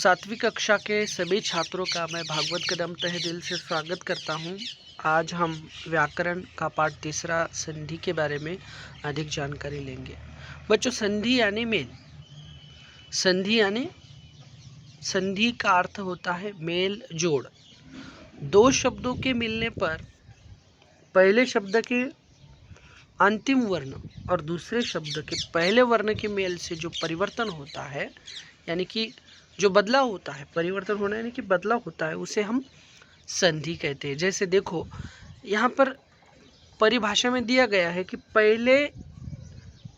सातवीं कक्षा के सभी छात्रों का मैं भागवत कदम तहे दिल से स्वागत करता हूं। आज हम व्याकरण का पाठ तीसरा संधि के बारे में अधिक जानकारी लेंगे। बच्चों, संधि यानी मेल। संधि का अर्थ होता है मेल जोड़। दो शब्दों के मिलने पर पहले शब्द के अंतिम वर्ण और दूसरे शब्द के पहले वर्ण के मेल से जो परिवर्तन होता है, यानी कि जो बदलाव होता है, परिवर्तन होना यानी कि बदलाव होता है, उसे हम संधि कहते हैं। जैसे देखो, यहाँ पर परिभाषा में दिया गया है कि पहले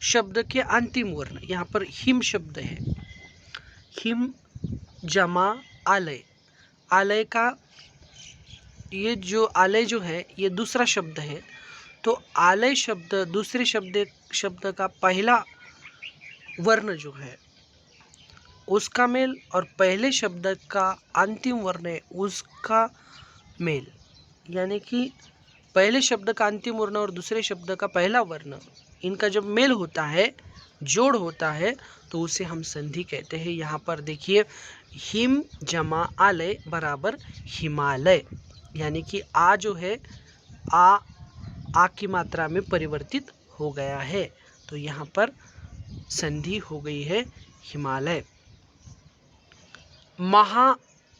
शब्द के अंतिम वर्ण, यहाँ पर हिम शब्द है, हिम जमा आलय। आलय का ये जो आलय जो है ये दूसरा शब्द है, तो आलय शब्द दूसरे शब्द का पहला वर्ण जो है उसका मेल और पहले शब्द का अंतिम वर्ण है उसका मेल, यानी कि पहले शब्द का अंतिम वर्ण और दूसरे शब्द का पहला वर्ण, इनका जब मेल होता है, जोड़ होता है, तो उसे हम संधि कहते हैं। यहाँ पर देखिए, हिम जमा आलय बराबर हिमालय, यानी कि आ जो है आ की मात्रा में परिवर्तित हो गया है, तो यहाँ पर संधि हो गई है हिमालय। महा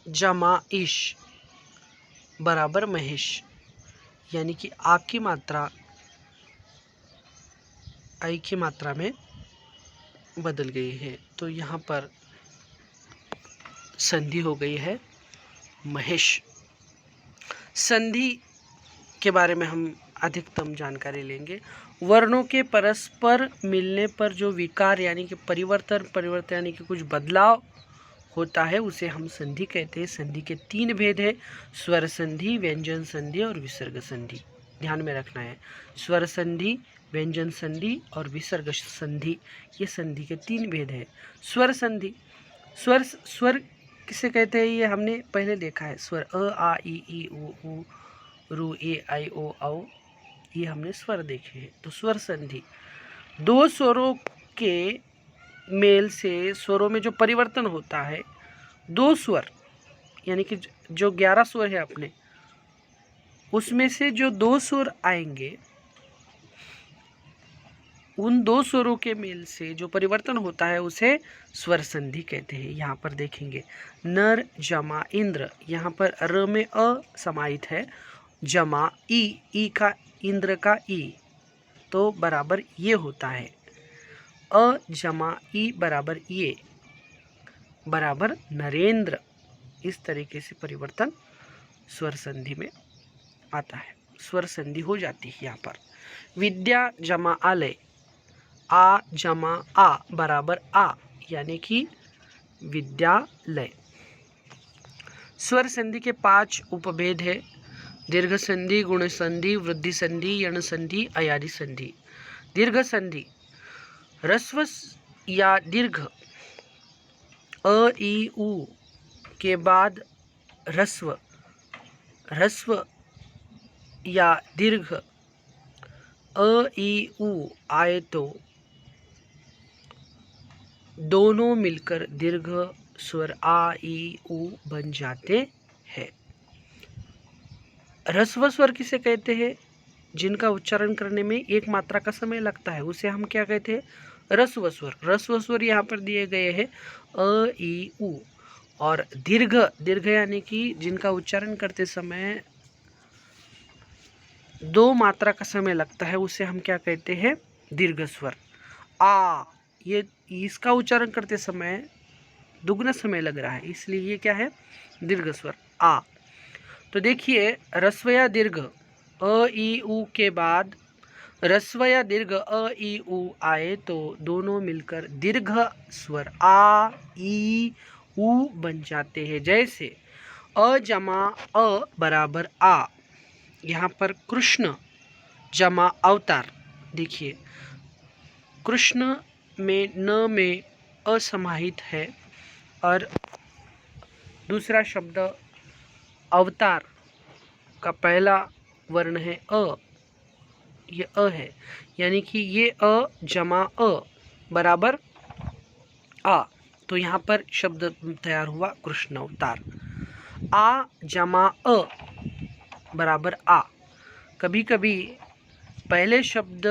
जमा ईश बराबर महेश, यानी कि आ की मात्रा आई की मात्रा में बदल गई है, तो यहाँ पर संधि हो गई है महेश। संधि के बारे में हम अधिकतम जानकारी लेंगे। वर्णों के परस्पर मिलने पर जो विकार यानी कि परिवर्तन यानी कि कुछ बदलाव होता है उसे हम संधि कहते हैं। संधि के तीन भेद है, स्वर संधि, व्यंजन संधि और विसर्ग संधि। ध्यान में रखना है, स्वर संधि, व्यंजन संधि और विसर्ग संधि, ये संधि के तीन भेद है। स्वर संधि, स्वर किसे कहते हैं ये हमने पहले देखा है। स्वर अ आ इ ई उ रू ए आई ओ औ, ये हमने स्वर देखे हैं। तो स्वर संधि दो स्वरों के मेल से स्वरों में जो परिवर्तन होता है, दो स्वर यानी कि जो 11 स्वर है अपने, उसमें से जो दो स्वर आएंगे, उन दो स्वरों के मेल से जो परिवर्तन होता है उसे स्वर संधि कहते हैं। यहाँ पर देखेंगे, नर जमा इंद्र, यहाँ पर र में अ समाहित है, जमा ई का इंद्र का ई, तो बराबर ये होता है। अ जमा ई बराबर ये बराबर नरेंद्र। इस तरीके से परिवर्तन स्वर संधि में आता है, स्वर संधि हो जाती है। यहाँ पर विद्या जमा आलय, आ जमा आ बराबर आ, यानी कि विद्यालय। स्वर संधि के 5 उपभेद है, दीर्घ संधि, गुण संधि, वृद्धि संधि, यण संधि, अयादि संधि। दीर्घ संधि, ह्रस्व या दीर्घ अ ई उ के बाद ह्रस्व या दीर्घ अ ई उ आए तो दोनों मिलकर दीर्घ स्वर आ ई उ बन जाते हैं। ह्रस्व स्वर किसे कहते हैं? जिनका उच्चारण करने में एक मात्रा का समय लगता है, उसे हम क्या कहते हैं? ह्रस्व स्वर। ह्रस्व स्वर यहाँ पर दिए गए हैं अ ई उ। और दीर्घ यानी कि जिनका उच्चारण करते समय 2 मात्रा का समय लगता है, उसे हम क्या कहते हैं? दीर्घ स्वर। आ, ये इसका उच्चारण करते समय दुगना समय लग रहा है, इसलिए ये क्या है? दीर्घ स्वर आ। तो देखिए, ह्रस्व या दीर्घ अ ई उ के बाद ह्रस्व या दीर्घ अ ई उ आए तो दोनों मिलकर दीर्घ स्वर आ ई उ बन जाते हैं। जैसे अ जमा अ बराबर आ, यहाँ पर कृष्ण जमा अवतार। देखिए, कृष्ण में न में असमाहित है और दूसरा शब्द अवतार का पहला वर्ण है अ, ये अ है, यानी कि ये अ जमा अ बराबर आ, तो यहाँ पर शब्द तैयार हुआ कृष्ण अवतार। आ जमा अ बराबर आ। कभी कभी पहले शब्द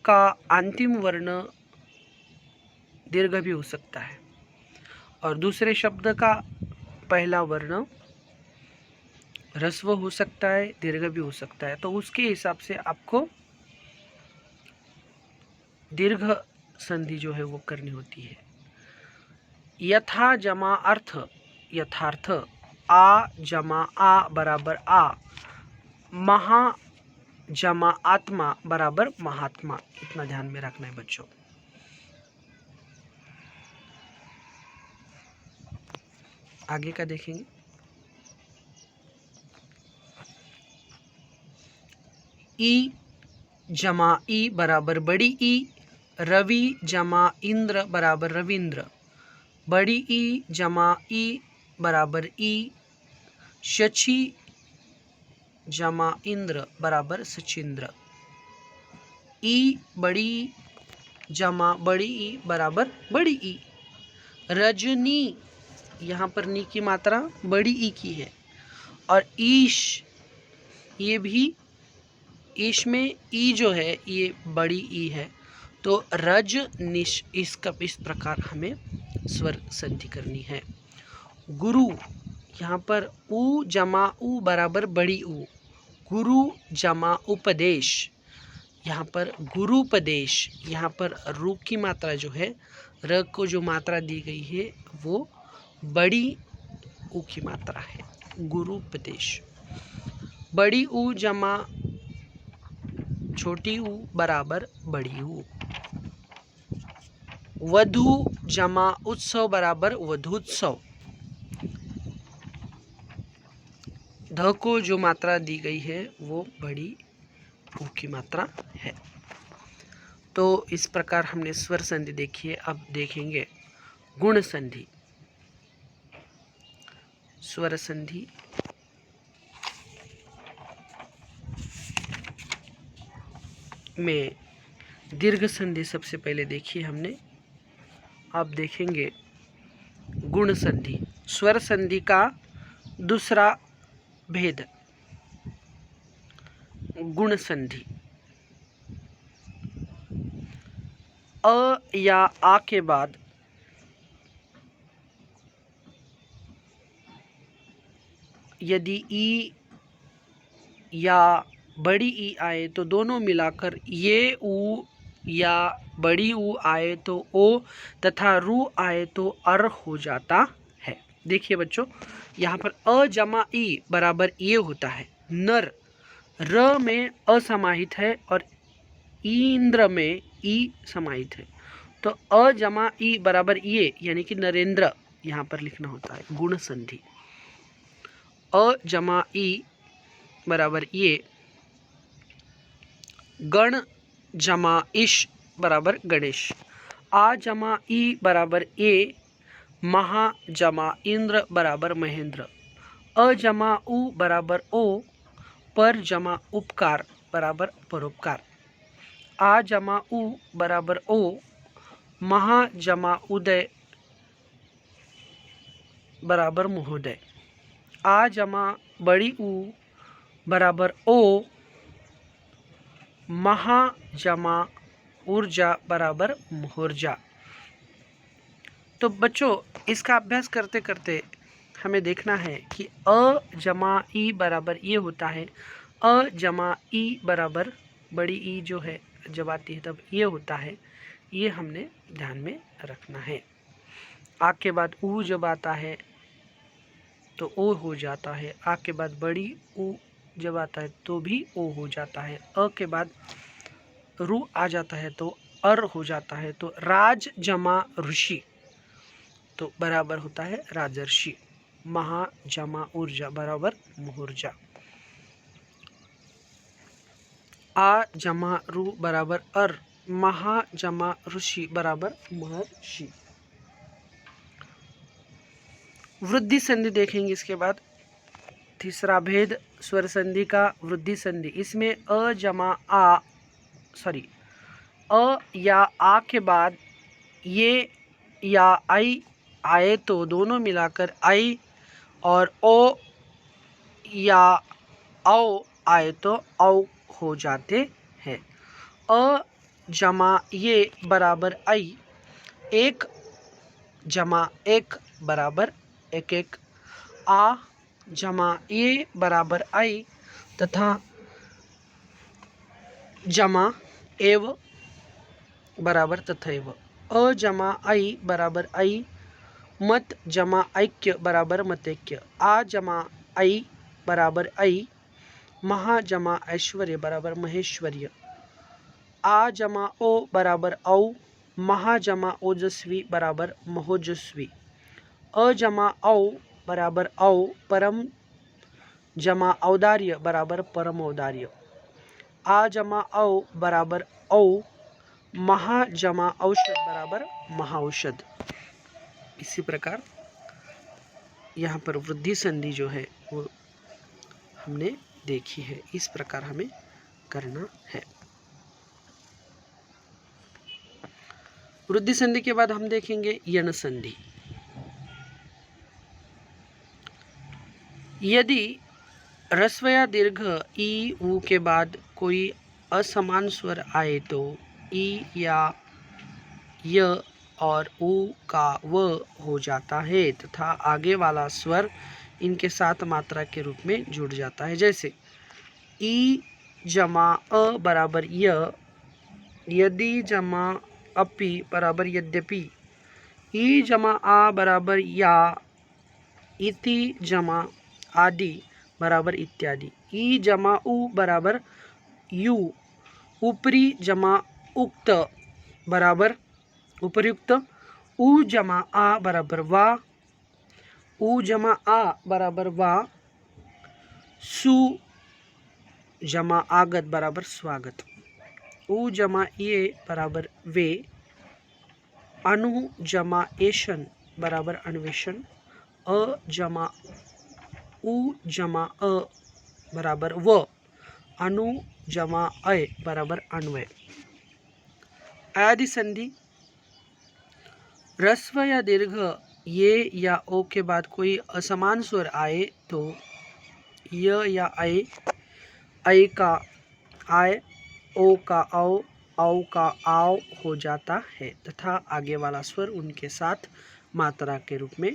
का अंतिम वर्ण दीर्घ भी हो सकता है और दूसरे शब्द का पहला वर्ण ह्रस्व हो सकता है, दीर्घ भी हो सकता है। तो उसके हिसाब से आपको दीर्घ संधि जो है वो करनी होती है। यथा जमा अर्थ यथार्थ, आ जमा आ बराबर आ, महा जमा आत्मा बराबर महात्मा। इतना ध्यान में रखना है बच्चों। आगे का देखेंगे। ई जमा ई बराबर बड़ी ई, रवि जमा इंद्र बराबर रविंद्र, बड़ी ई जमा ई बराबर ई, शची जमा इंद्र बराबर सचिंद्र, ई बड़ी जमा बड़ी ई बराबर बड़ी ई, रजनी, यहाँ पर नी की मात्रा बड़ी ई की है, और ईश, ये भी ईश में ई जो है ये बड़ी ई है। तो रज निश, इसका इस प्रकार हमें स्वर संधि करनी है। गुरु, यहाँ पर उ जमा उ बराबर बड़ी उ, गुरु जमा उपदेश, यहाँ पर गुरुपदेश, यहाँ पर रू की मात्रा जो है, र को जो मात्रा दी गई है वो बड़ी उ की मात्रा है, गुरुपदेश। बड़ी उ जमा छोटी उ बराबर बड़ी उ, वधु जमा उत्सव बराबर वधूत्सव, ध को जो मात्रा दी गई है वो बड़ी उ की मात्रा है। तो इस प्रकार हमने स्वर संधि देखी है। अब देखेंगे गुण संधि। स्वर संधि में दीर्घ संधि सबसे पहले देखी हमने। अब देखेंगे गुण संधि। स्वर संधि का दूसरा भेद गुण संधि। अ या आ के बाद यदि ई या बड़ी ई आए तो दोनों मिलाकर ये ऊ या बड़ी ऊ आए तो ओ तथा रू आए तो अर हो जाता है। देखिए बच्चों, यहाँ पर अ जमा ई बराबर ये होता है। नर, र में असमाहित है और इंद्र में ई समाहित है। तो अ जमा ई बराबर ये, यानी कि नरेंद्र यहाँ पर लिखना होता है। गुण संधि अ जमा ई बराबर ये, गण जमा इश बराबर गणेश, आ जमा ई बराबर ए, महा जमा इंद्र बराबर महेंद्र, अ जमा उ बराबर ओ, पर जमा उपकार बराबर परोपकार, आ जमा उ बराबर ओ, महा जमा उदय बराबर महोदय, आ जमा बड़ी उ बराबर ओ, महा जमा ऊर्जा बराबर मुहूर्जा। तो बच्चों, इसका अभ्यास करते करते हमें देखना है कि अ जमा ई बराबर ये होता है, अ जमा ई बराबर बड़ी ई जो है जब आती है तब ये होता है। ये हमने ध्यान में रखना है। आ के बाद ऊ जब आता है तो ओ हो जाता है, आ के बाद बड़ी ऊ जब आता है तो भी ओ हो जाता है, अ के बाद रू आ जाता है तो अर हो जाता है। तो राज जमा ऋषि तो बराबर होता है राजर्षि, महा जमा ऊर्जा बराबर मुहूर्जा, आ जमा रू बराबर अर, महा जमा ऋषि बराबर महर्षि। वृद्धि संधि देखेंगे इसके बाद। तीसरा भेद स्वर संधि का वृद्धि संधि। इसमें अ जमा आ अ या आ के बाद ये या आई आए तो दोनों मिलाकर आई, और ओ या औ आए तो औ हो जाते हैं। अ जमा ये बराबर आई, एक जमा एक बराबर एक एक। आ जमा ये बराबर आई, तथा जमा एव बराबर तथैव। अ जमा आई बराबर आई, मत जमा ऐक्य बराबर मतैक्य। आ जमा आई बराबर आई, महा जमा ऐश्वर्य बराबर महेश्वर्य। आ जमा ओ बराबर औ, महा जमा ओजस्वी बराबर महोजस्वी। अ जमा औ बराबर औ, परम जमा औदार्य बराबर परम औदार्य। आ जमा औ बराबर औ, महा जमा औषध बराबर महाऔषध। इसी प्रकार यहाँ पर वृद्धि संधि जो है वो हमने देखी है। इस प्रकार हमें करना है। वृद्धि संधि के बाद हम देखेंगे यण संधि। यदि ह्रस्व या दीर्घ ई ऊ के बाद कोई असमान स्वर आए तो ई या य और ऊ का व हो जाता है, तथा आगे वाला स्वर इनके साथ मात्रा के रूप में जुड़ जाता है। जैसे ई जमा अ बराबर य, यदि जमा अपि बराबर यद्यपि। ई जमा आ बराबर या, इति जमा आदि बराबर इत्यादि। ई जमा उ बराबर यू, ऊपरी जमा उक्त बराबर उपर्युक्त। उ जमा आ बराबर वा, उ जमा आ बराबर वा। सु जमा आगत बराबर स्वागत। उ जमा ये बराबर वे। अनु जमा एशन बराबर अन्वेषण। अ जमा उ जमा अ बराबर व। अनु जमा अय बराबर अन्वय। आदि संधि। ह्रस्व या दीर्घ ये या ओ के बाद कोई असमान स्वर आए तो य या ऐ का आय, ओ का औ का आव हो जाता है, तथा आगे वाला स्वर उनके साथ मात्रा के रूप में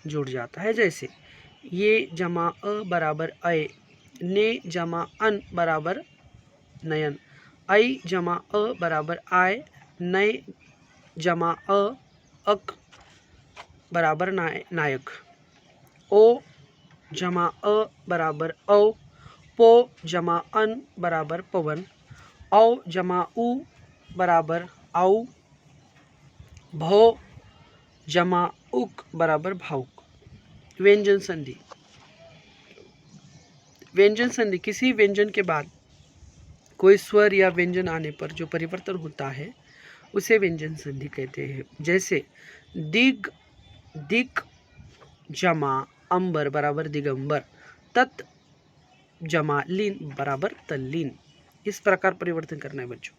जुड़ जाता है। जैसे ये जमा अ बराबर अय, ने जमा अन बराबर नयन। ऐ जमा अ बराबर आय, नय जमा अक बराबर नायक। ओ जमा अ बराबर औ, पो जमा अन बराबर पवन। औ जमा उ बराबर औ, भो जमा उक बराबर भावुक। व्यंजन संधि। व्यंजन संधि किसी व्यंजन के बाद कोई स्वर या व्यंजन आने पर जो परिवर्तन होता है उसे व्यंजन संधि कहते हैं। जैसे दिग दिक जमा अंबर बराबर दिगंबर। तत् जमा लीन बराबर तल्लीन। इस प्रकार परिवर्तन करना है बच्चों।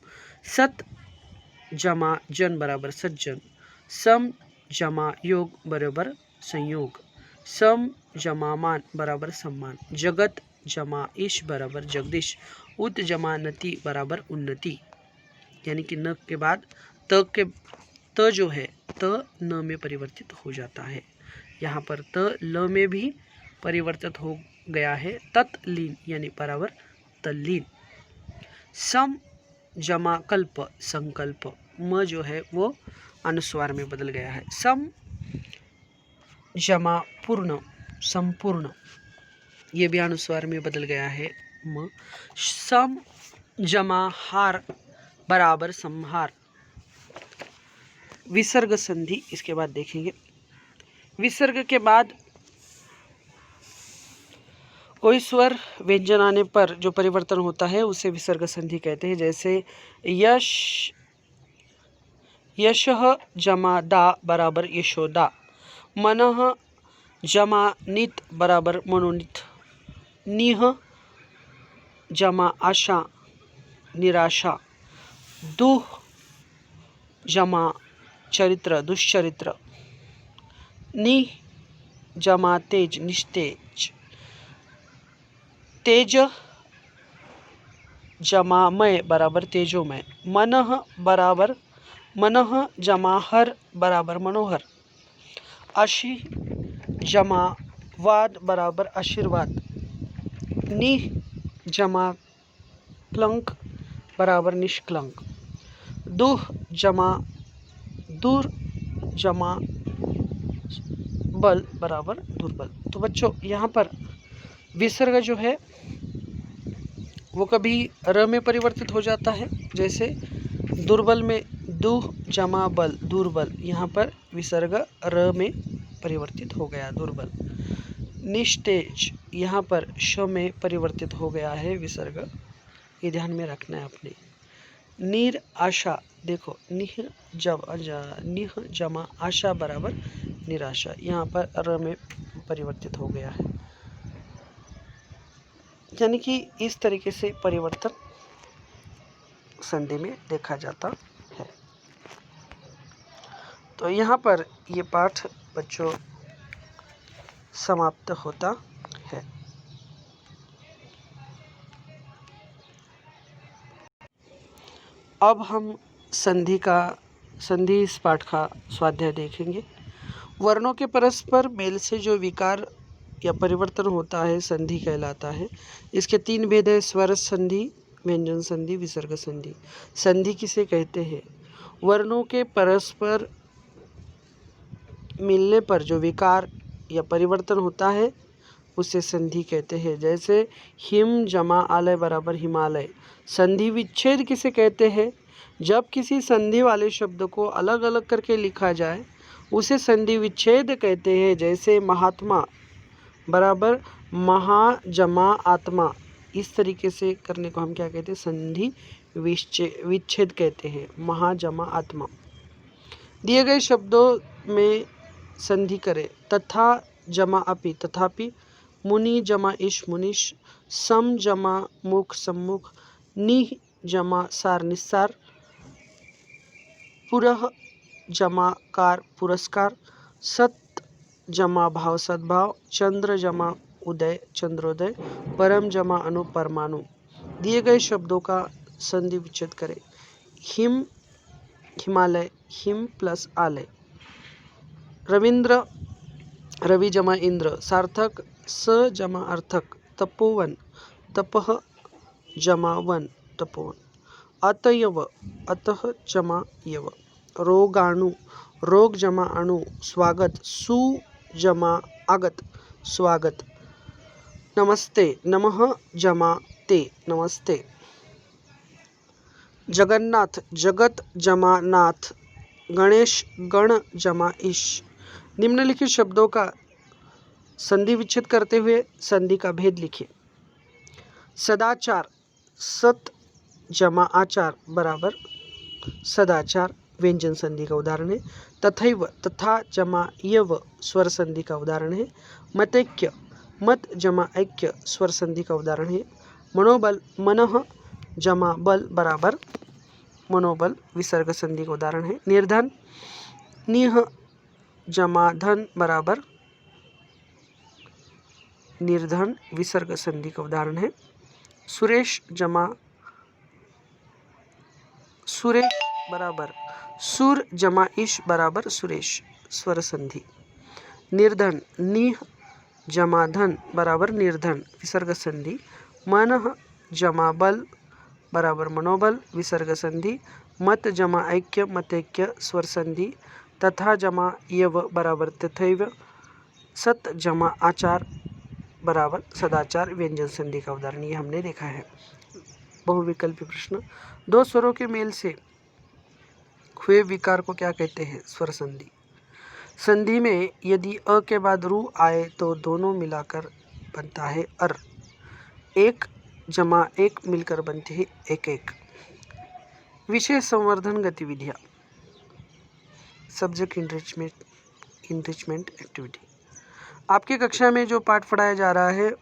सत जमा जन बराबर सज्जन। सम जमा योग बराबर संयोग। सम जमा मान बराबर सम्मान। जगत जमा ईश बराबर जगदीश। उत जमा नति बराबर उन्नति। यानी कि न के बाद त जो है त न में परिवर्तित हो जाता है। यहाँ पर त ल में भी परिवर्तित हो गया है। तत्लीन यानी बराबर तल्लीन। सम जमा कल्प संकल्प। म जो है वो अनुस्वार में बदल गया है। सम जमा पूर्ण संपूर्ण, ये भी अनुस्वार में बदल गया है म। सम जमा हार बराबर संहार। विसर्ग संधि इसके बाद देखेंगे। विसर्ग के बाद कोई स्वर व्यंजन आने पर जो परिवर्तन होता है उसे विसर्ग संधि कहते हैं। जैसे यश यशः जमा दा बराबर यशोदा। मनः जमा नित बराबर मनोनित। निह जमा आशा निराशा। दुह जमा चरित्र दुष्चरित्र। नि जमा तेज निस्तेज, तेज जमा मय बराबर तेजोमय, मनः बराबर मनः जमा हर बराबर मनोहर, आशी जमा वाद बराबर आशीर्वाद, नि जमा क्लंक बराबर निष्कलंक, दुह जमा दूर जमा बल बराबर दुर्बल। तो बच्चों यहाँ पर विसर्ग जो है वो कभी र में परिवर्तित हो जाता है, जैसे दुर्बल में दुह जमा बल दुर्बल, यहाँ पर विसर्ग र में परिवर्तित हो गया दुर्बल। निस्तेज यहाँ पर श में परिवर्तित हो गया है विसर्ग, ये ध्यान में रखना है अपने। नीर आशा देखो निह जमा आशा बराबर निराशा, यहाँ पर र में परिवर्तित हो गया है, यानी कि इस तरीके से परिवर्तन संधि में देखा जाता है। तो यहाँ पर ये पाठ बच्चों समाप्त होता है। अब हम संधि इस पाठ का स्वाध्याय देखेंगे। वर्णों के परस्पर मेल से जो विकार या परिवर्तन होता है संधि कहलाता है। इसके 3 भेद है, स्वर संधि, व्यंजन संधि, विसर्ग संधि। संधि किसे कहते हैं? वर्णों के परस्पर मिलने पर जो विकार या परिवर्तन होता है उसे संधि कहते हैं। जैसे हिम जमा आलय बराबर हिमालय। संधि विच्छेद किसे कहते हैं? जब किसी संधि वाले शब्द को अलग अलग करके लिखा जाए उसे संधि विच्छेद कहते हैं। जैसे महात्मा बराबर महा जमा आत्मा, इस तरीके से करने को हम क्या कहते हैं? संधि विच्छेद कहते हैं, महा जमा आत्मा। दिए गए शब्दों में संधि करें। तथा जमा अपि तथापि, मुनि जमा इश मुनिश, सम जमा मुख सम्मुख, नि जमा सार निस्सार, पुरह जमा कार पुरस्कार, सत जमा भाव सद्भाव, चंद्र जमा उदय चंद्रोदय, परम जमा अणु परमाणु। दिए गए शब्दों का संधि विच्छेद करें। हिम हिमालय, हिम प्लस आलय। रविंद्र रवि जमा इंद्र, सार्थक स जमा अर्थक, तपोवन तपह जमा वन तपोवन, अतयव अतः जमा यव, रोगाणु रोग जमा अणु स्वागत, सु जमा आगत स्वागत, नमस्ते नमः जमा ते नमस्ते, जगन्नाथ जगत जमा नाथ, गणेश गण जमा ईश। निम्नलिखित शब्दों का संधि विच्छेद करते हुए संधि का भेद लिखिए। सदाचार सत जमा आचार बराबर सदाचार, व्यंजन संधि का उदाहरण है। तथैव तथा जमा यव, स्वर संधि का उदाहरण है। मतैक्य मत जमा ऐक्य, स्वर संधि का उदाहरण है। मनोबल मनः जमा बल बराबर मनोबल, विसर्ग संधि का उदाहरण है। निर्धन निह जमा धन बराबर निर्धन, विसर्ग संधि का उदाहरण है। सुरेश जमा सुरेश बराबर सुर जमा ईश बराबर सुरेश, स्वर संधि। निर्धन निह जमा धन बराबर निर्धन, विसर्ग संधि। मनः जमा बल बराबर मनोबल, विसर्ग संधि। मत जमा ऐक्य मतैक्य, स्वर संधि। तथा जमा यव बराबर तथैव। सत जमा आचार बराबर सदाचार, व्यंजन संधि का उदाहरण ये हमने देखा है। बहुविकल्पी प्रश्न। 2 स्वरों के मेल से हुए विकार को क्या कहते हैं? स्वर संधि। संधि में यदि अ के बाद रु आए तो दोनों मिलाकर बनता है अर। एक जमा एक मिलकर बनती है एक एक। विशेष संवर्धन गतिविधियाँ, सब्जेक्ट इनरिचमेंट एक्टिविटी। आपकी कक्षा में जो पाठ पढ़ाया जा रहा है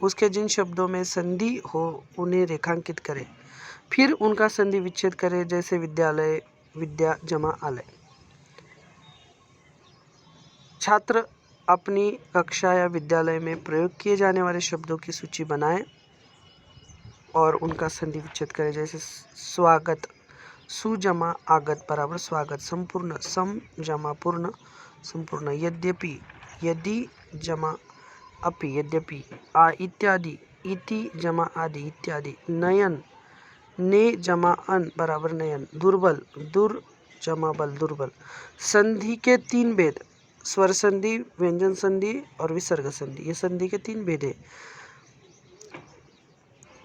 उसके जिन शब्दों में संधि हो उन्हें रेखांकित करें, फिर उनका संधि विच्छेद करें। जैसे विद्यालय, विद्या जमा आलय। छात्र अपनी कक्षा या विद्यालय में प्रयोग किए जाने वाले शब्दों की सूची बनाएं और उनका संधि विच्छेद करें। जैसे स्वागत, सु जमा आगत बराबर स्वागत। संपूर्ण, सम जमा पूर्ण संपूर्ण। यद्यपि, यदि जमा अपि यद्यपि। इत्यादि, इति जमा आदि इत्यादि। नयन, ने जमा अन बराबर नयन। दुर्बल, दुर जमा बल दुर्बल। संधि के 3 भेद, स्वर संधि, व्यंजन संधि और विसर्ग संधि। ये संधि के 3 भेद है।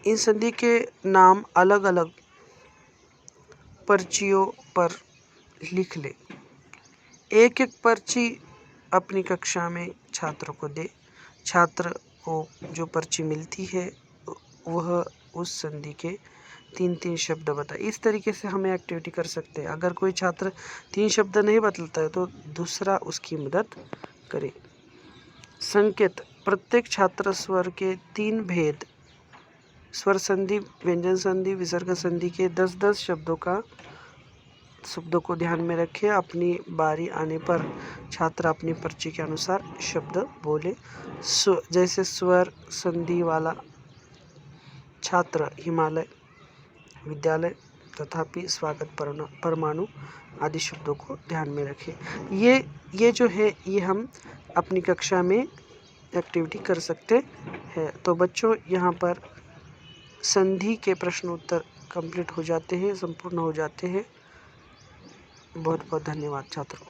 इन संधि के नाम अलग अलग पर्चियों पर लिख ले। एक एक पर्ची अपनी कक्षा में छात्र को दे। छात्र को जो पर्ची मिलती है वह उस संधि के 3-3 शब्द बताए। इस तरीके से हमें एक्टिविटी कर सकते हैं। अगर कोई छात्र 3 शब्द नहीं बतलाता है तो दूसरा उसकी मदद करे। संकेत, प्रत्येक छात्र स्वर के 3 भेद, स्वर संधि, व्यंजन संधि, विसर्ग संधि के 10-10 शब्दों को ध्यान में रखें। अपनी बारी आने पर छात्र अपनी पर्ची के अनुसार शब्द बोले। जैसे स्वर संधि वाला छात्र हिमालय, विद्यालय, तथापि, स्वागत, परमाणु आदि शब्दों को ध्यान में रखें। ये जो है ये हम अपनी कक्षा में एक्टिविटी कर सकते हैं। तो बच्चों, यहाँ पर संधि के प्रश्न उत्तर कंप्लीट हो जाते हैं, संपूर्ण हो जाते हैं। बहुत बहुत धन्यवाद छात्रों।